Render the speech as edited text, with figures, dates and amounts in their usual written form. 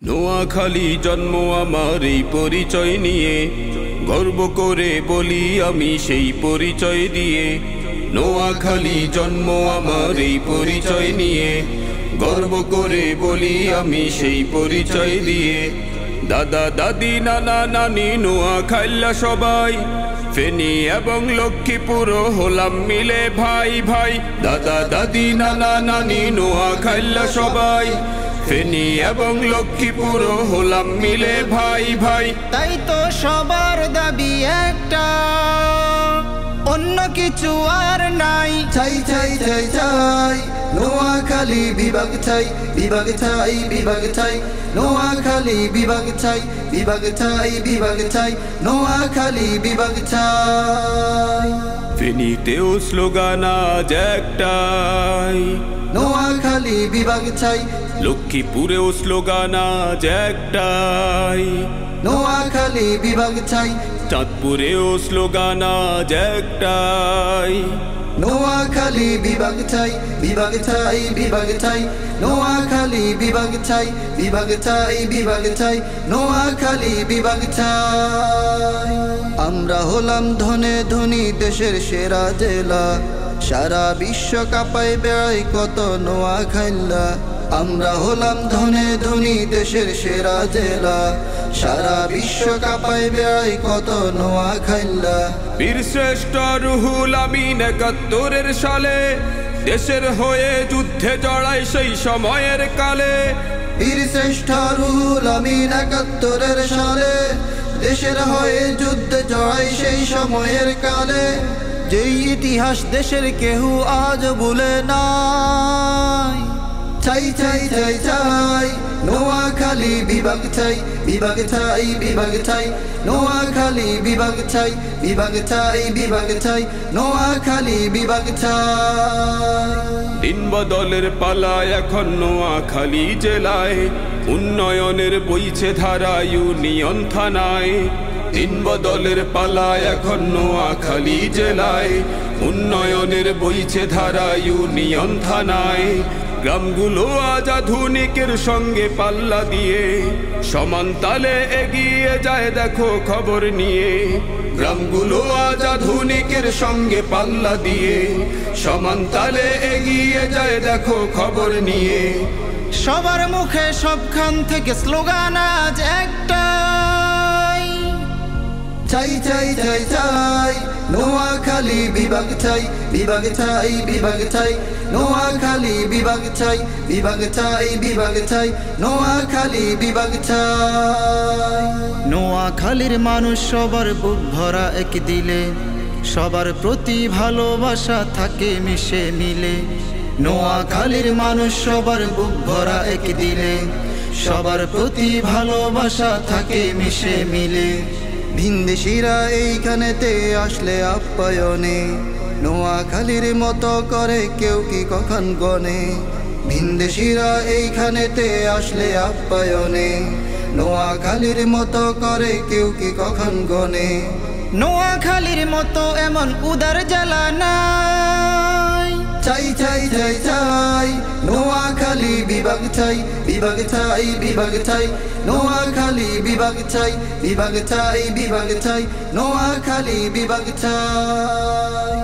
নোয়াখালী জন্ম আমার এই পরিচয় নিয়ে গর্ব করে বলি আমি সেই পরিচয় দিয়ে। নোয়াখালী জন্ম আমার এই পরিচয় নিয়ে গর্ব করে বলি আমি সেই পরিচয় দিয়ে। দাদা দাদি নানা নানি নোয়াখাইলা সবাই, ফেনী এবং লক্ষ্মীপুর হলাম মিলে ভাই ভাই। দাদা দাদি নানা নানি নোয়াখাইলা সবাই, ফেনী এবং লক্ষ্মীপুর হলাম মিলে ভাই ভাই। তাই তো সবার দাবি একটা, অন্য কিছু আর নাই। চাই চাই চাই চাই নোয়াখালী বিভাগ চাই, বিভাগ চাই, বিভাগ চাই। নোয়াখালী বিভাগ চাই, বিভাগ চাই, বিভাগ চাই। নোয়াখালী বিভাগ চাই। ফেনীতেও স্লোগান আজ একটাই, নোয়াখালী বিভাগ চাই। লক্ষ্মীপুরেও স্লোগান আজ একটাই, নোয়াখালী বিভাগ চাই। চাঁদপুরেও স্লোগান আজ একটাই, নোয়াখালী বিভাগ চাই, বিভাগ চাই, বিভাগ চাই। নোয়াখালী বিভাগ চাই, বিভাগ চাই, বিভাগ চাই। নোয়াখালী বিভাগ চাই। আমরা হলাম ধনে ধনী দেশের সেরা জেলা, সারা বিশ্ব কাঁপায় বেড়াই কত নোয়াখাইলা। আমরা হলাম ধনে ধনী দেশের সেরা জেলা, সারা বিশ্ব কাঁপায় বেড়াই কত নোয়াখাইলা। বীর শ্রেষ্ঠ রুহুল আমিন ৭১ সালে দেশের হয়ে যুদ্ধে জড়াই সেই সময়ের কালে। বীর শ্রেষ্ঠ রুহুল আমিন ৭১ সালে দেশের হয়ে যুদ্ধে জড়াই সেই সময়ের কালে। যেই ইতিহাস দেশের কেহ আজ ভুলে নাই। চাই চাই চাই চাই নোয়াখালী বিভাগ চাই, বিভাগ চাই, বিভাগ চাই। নোয়াখালী বিভাগ চাই, বিভাগ চাই, বিভাগ চাই। নোয়াখালী বিভাগ চাই। দিন বদলের পালা এখন নোয়াখালী জেলায়, উন্নয়নের বইছে ধারা ইউনিয়ন থানায়। দিন বদলের পালা এখন নোয়াখালী জেলায়, উন্নয়নের বইছে ধারা ইউনিয়ন থানায়। গ্রামগুলো আজ আধুনিকের সঙ্গে পাল্লা দিয়ে সমান তালে এগিয়ে যায় দেখো খবর নিয়ে। গ্রামগুলো আজ আধুনিকের সঙ্গে পাল্লা দিয়ে সমান তালে এগিয়ে যায় দেখো খবর নিয়ে। সবার মুখে সবখান থেকে স্লোগান আজ একটাই। চাই চাই চাই চাই নোয়াখালী বিভাগ চাই, বিভাগ চাই, বিভাগ চাই। নোয়াখালী বিভাগ চাই, বিভাগ চাই, বিভাগ চাই। নোয়াখালী বিভাগ চাই। নোয়াখালীর মানুষ সবার বুক ভরা এক দিলে, সবার প্রতি ভালোবাসা থাকে মিশে মিলে। নোয়াখালীর মানুষ সবার বুক ভরা এক দিলে, সবার প্রতি ভালোবাসা থাকে মিশে মিলে। ভিনদেশীরা এইখানেতে আসলে আপ্যায়নে, নোয়াখালীর মতো করে কেউ কি কখন গনে। ভিনদেশীরা এইখানেতে আসলে আপ্যায়নে, নোয়াখালীর মতো করে কেউ কি কখন গনে। নোয়াখালীর মতো এমন উদার জ্বালা নাই। চাই চাই চাই চাই নোয়াখালী বিভাগ চাই, বিভাগ চাই, বিভাগ চাই। নোয়াখালী বিভাগ চাই, বিভাগ চাই, বিভাগ চাই। নোয়াখালী বিভাগ চাই।